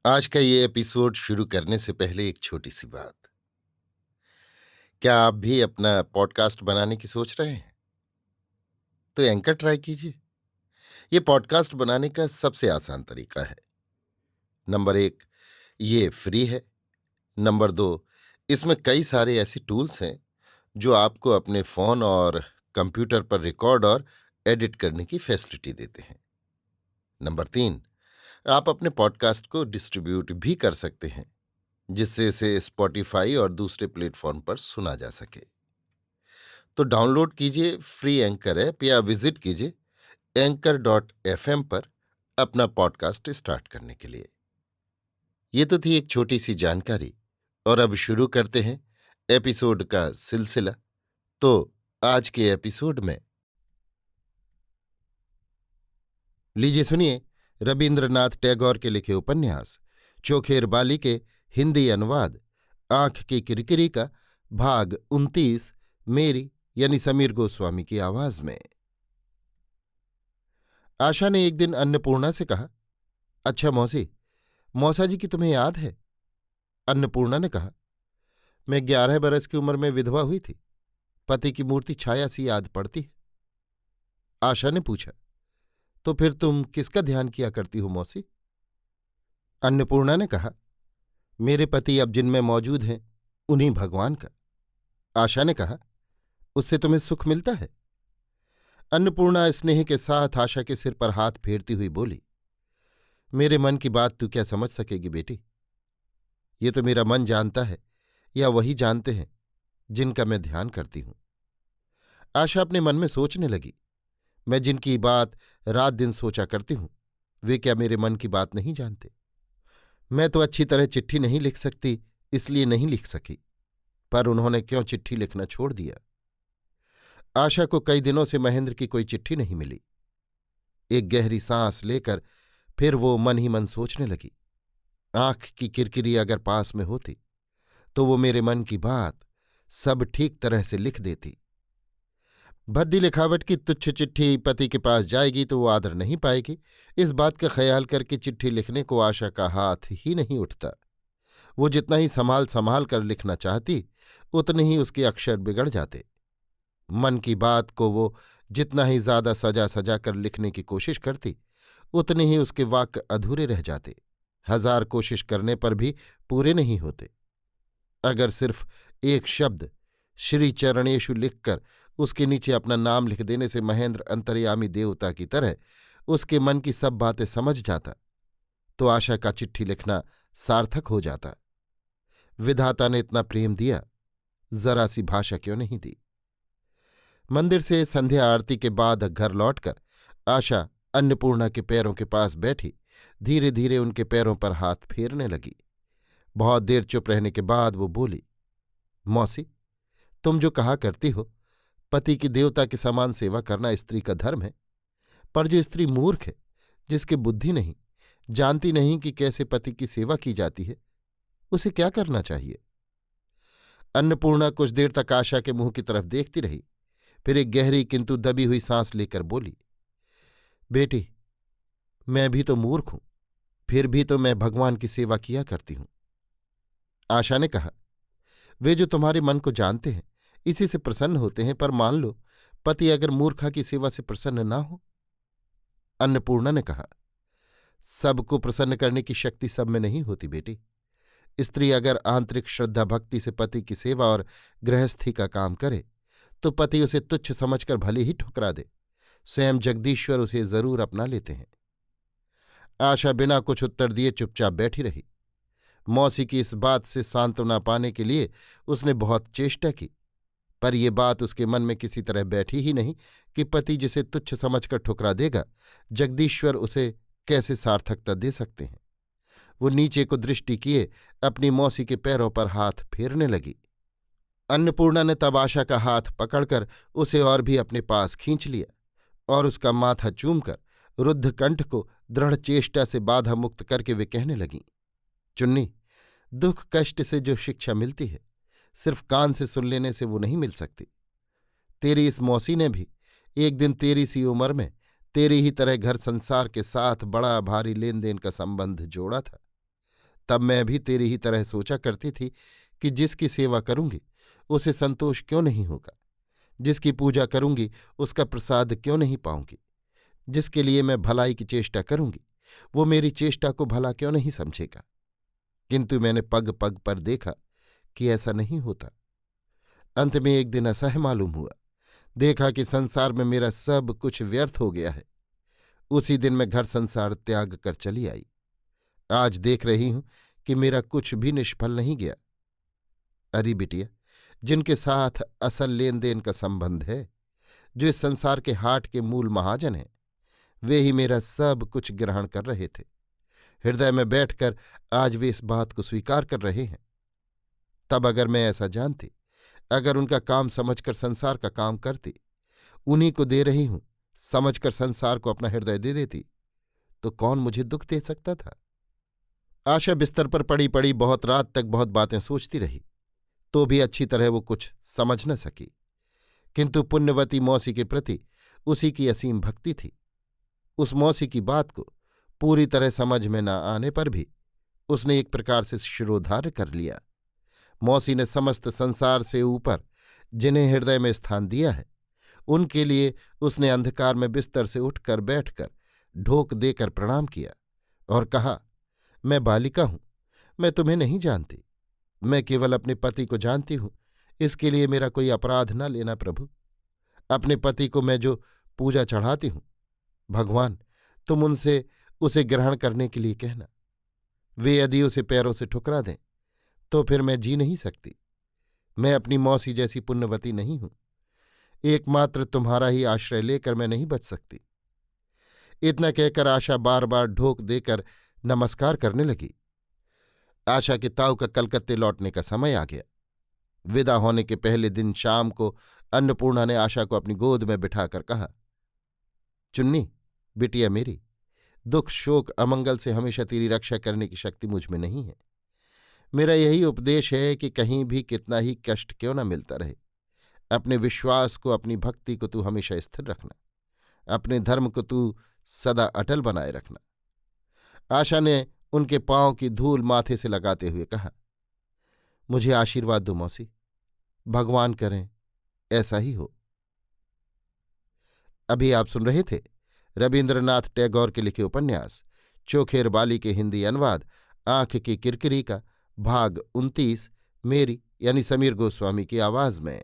आज का ये एपिसोड शुरू करने से पहले एक छोटी सी बात। क्या आप भी अपना पॉडकास्ट बनाने की सोच रहे हैं? तो एंकर ट्राई कीजिए। ये पॉडकास्ट बनाने का सबसे आसान तरीका है। नंबर 1, ये फ्री है। नंबर 2, इसमें कई सारे ऐसे टूल्स हैं जो आपको अपने फ़ोन और कंप्यूटर पर रिकॉर्ड और एडिट करने की फैसिलिटी देते हैं। नंबर 3, आप अपने पॉडकास्ट को डिस्ट्रीब्यूट भी कर सकते हैं, जिससे इसे स्पॉटिफाई और दूसरे प्लेटफॉर्म पर सुना जा सके। तो डाउनलोड कीजिए फ्री एंकर ऐप या विजिट कीजिए anchor.fm पर अपना पॉडकास्ट स्टार्ट करने के लिए। ये तो थी एक छोटी सी जानकारी, और अब शुरू करते हैं एपिसोड का सिलसिला। तो आज के एपिसोड में लीजिए सुनिए रविन्द्रनाथ टैगोर के लिखे उपन्यास चोखेर बाली के हिंदी अनुवाद आंख की किरकिरी का भाग 29, मेरी यानी समीर गोस्वामी की आवाज में। आशा ने एक दिन अन्नपूर्णा से कहा, अच्छा मौसी, मौसा जी की तुम्हें याद है? अन्नपूर्णा ने कहा, मैं 11 बरस की उम्र में विधवा हुई थी। पति की मूर्ति छाया सी याद पड़ती है। आशा ने पूछा, तो फिर तुम किसका ध्यान किया करती हो मौसी? अन्नपूर्णा ने कहा, मेरे पति अब जिनमें मौजूद हैं उन्हीं भगवान का। आशा ने कहा, उससे तुम्हें सुख मिलता है? अन्नपूर्णा स्नेह के साथ आशा के सिर पर हाथ फेरती हुई बोली, मेरे मन की बात तू क्या समझ सकेगी बेटी? ये तो मेरा मन जानता है, या वही जानते हैं जिनका मैं ध्यान करती हूं। आशा अपने मन में सोचने लगी, मैं जिनकी बात रात दिन सोचा करती हूं, वे क्या मेरे मन की बात नहीं जानते? मैं तो अच्छी तरह चिट्ठी नहीं लिख सकती, इसलिए नहीं लिख सकी, पर उन्होंने क्यों चिट्ठी लिखना छोड़ दिया? आशा को कई दिनों से महेंद्र की कोई चिट्ठी नहीं मिली। एक गहरी सांस लेकर फिर वो मन ही मन सोचने लगी, आंख की किरकिरी अगर पास में होती तो वो मेरे मन की बात सब ठीक तरह से लिख देती। भद्दी लिखावट की तुच्छ चिट्ठी पति के पास जाएगी तो वो आदर नहीं पाएगी, इस बात का ख्याल करके चिट्ठी लिखने को आशा का हाथ ही नहीं उठता। वो जितना ही संभाल संभाल कर लिखना चाहती, उतने ही उसके अक्षर बिगड़ जाते। मन की बात को वो जितना ही ज्यादा सजा सजा कर लिखने की कोशिश करती, उतने ही उसके वाक्य अधूरे रह जाते। 1000 कोशिश करने पर भी पूरे नहीं होते। अगर सिर्फ एक शब्द श्री चरणेशु लिखकर उसके नीचे अपना नाम लिख देने से महेंद्र अंतर्यामी देवता की तरह उसके मन की सब बातें समझ जाता, तो आशा का चिट्ठी लिखना सार्थक हो जाता। विधाता ने इतना प्रेम दिया, जरा सी भाषा क्यों नहीं दी? मंदिर से संध्या आरती के बाद घर लौटकर आशा अन्नपूर्णा के पैरों के पास बैठी धीरे धीरे उनके पैरों पर हाथ फेरने लगी। बहुत देर चुप रहने के बाद वो बोली, मौसी, तुम जो कहा करती हो पति की देवता के समान सेवा करना स्त्री का धर्म है, पर जो स्त्री मूर्ख है, जिसकी बुद्धि नहीं, जानती नहीं कि कैसे पति की सेवा की जाती है, उसे क्या करना चाहिए? अन्नपूर्णा कुछ देर तक आशा के मुंह की तरफ देखती रही, फिर एक गहरी किंतु दबी हुई सांस लेकर बोली, बेटी, मैं भी तो मूर्ख हूं, फिर भी तो मैं भगवान की सेवा किया करती हूं। आशा ने कहा, वे जो तुम्हारे मन को जानते हैं इसी से प्रसन्न होते हैं, पर मान लो पति अगर मूर्खा की सेवा से प्रसन्न ना हो? अन्नपूर्णा ने कहा, सबको प्रसन्न करने की शक्ति सब में नहीं होती बेटी। स्त्री अगर आंतरिक श्रद्धा भक्ति से पति की सेवा और गृहस्थी का काम करे तो पति उसे तुच्छ समझकर भले ही ठुकरा दे, स्वयं जगदीश्वर उसे जरूर अपना लेते हैं। आशा बिना कुछ उत्तर दिए चुपचाप बैठी रही। मौसी की इस बात से सांत्वना पाने के लिए उसने बहुत चेष्टा की, पर यह बात उसके मन में किसी तरह बैठी ही नहीं कि पति जिसे तुच्छ समझकर ठुकरा देगा, जगदीश्वर उसे कैसे सार्थकता दे सकते हैं। वो नीचे को दृष्टि किए अपनी मौसी के पैरों पर हाथ फेरने लगी। अन्नपूर्णा ने तब आशा का हाथ पकड़कर उसे और भी अपने पास खींच लिया और उसका माथा चूमकर रुद्ध कंठ को दृढ़ चेष्टा से बाधा मुक्त करके वे कहने लगीं, चुन्नी, दुख कष्ट से जो शिक्षा मिलती है सिर्फ कान से सुन लेने से वो नहीं मिल सकती। तेरी इस मौसी ने भी एक दिन तेरी सी उम्र में तेरी ही तरह घर संसार के साथ बड़ा भारी लेन देन का संबंध जोड़ा था। तब मैं भी तेरी ही तरह सोचा करती थी कि जिसकी सेवा करूंगी उसे संतोष क्यों नहीं होगा, जिसकी पूजा करूंगी उसका प्रसाद क्यों नहीं पाऊंगी, जिसके लिए मैं भलाई की चेष्टा करूंगी वो मेरी चेष्टा को भला क्यों नहीं समझेगा। किंतु मैंने पग पग पर देखा कि ऐसा नहीं होता। अंत में एक दिन असह्य मालूम हुआ। देखा कि संसार में मेरा सब कुछ व्यर्थ हो गया है। उसी दिन मैं घर संसार त्याग कर चली आई। आज देख रही हूं कि मेरा कुछ भी निष्फल नहीं गया। अरे बिटिया, जिनके साथ असल लेन देन का संबंध है, जो इस संसार के हाट के मूल महाजन हैं, वे ही मेरा सब कुछ ग्रहण कर रहे थे। हृदय में बैठकर आज वे इस बात को स्वीकार कर रहे हैं। तब अगर मैं ऐसा जानती, अगर उनका काम समझकर संसार का काम करती, उन्हीं को दे रही हूं समझकर संसार को अपना हृदय दे देती, तो कौन मुझे दुख दे सकता था। आशा बिस्तर पर पड़ी पड़ी बहुत रात तक बहुत बातें सोचती रही, तो भी अच्छी तरह वो कुछ समझ न सकी। किंतु पुण्यवती मौसी के प्रति उसी की असीम भक्ति थी। उस मौसी की बात को पूरी तरह समझ में न आने पर भी उसने एक प्रकार से शिरोधार्य कर लिया। मौसी ने समस्त संसार से ऊपर जिन्हें हृदय में स्थान दिया है, उनके लिए उसने अंधकार में बिस्तर से उठकर बैठकर ढोक देकर प्रणाम किया और कहा, मैं बालिका हूं, मैं तुम्हें नहीं जानती, मैं केवल अपने पति को जानती हूं, इसके लिए मेरा कोई अपराध न लेना प्रभु। अपने पति को मैं जो पूजा चढ़ाती हूं, भगवान तुम उनसे उसे ग्रहण करने के लिए कहना। वे यदि उसे पैरों से ठुकरा दें तो फिर मैं जी नहीं सकती। मैं अपनी मौसी जैसी पुण्यवती नहीं हूं। एकमात्र तुम्हारा ही आश्रय लेकर मैं नहीं बच सकती। इतना कहकर आशा बार बार ढोक देकर नमस्कार करने लगी। आशा के ताऊ का कलकत्ते लौटने का समय आ गया। विदा होने के पहले दिन शाम को अन्नपूर्णा ने आशा को अपनी गोद में बिठाकर कहा, चुन्नी बिटिया मेरी, दुख शोक अमंगल से हमेशा तेरी रक्षा करने की शक्ति मुझ में नहीं है। मेरा यही उपदेश है कि कहीं भी कितना ही कष्ट क्यों न मिलता रहे, अपने विश्वास को अपनी भक्ति को तू हमेशा स्थिर रखना, अपने धर्म को तू सदा अटल बनाए रखना। आशा ने उनके पांव की धूल माथे से लगाते हुए कहा, मुझे आशीर्वाद दो मौसी, भगवान करें ऐसा ही हो। अभी आप सुन रहे थे रवीन्द्रनाथ टैगोर के लिखे उपन्यास चोखेर बाली के हिंदी अनुवाद आंख की किरकिरी का भाग 29, मेरी यानी समीर गोस्वामी की आवाज में।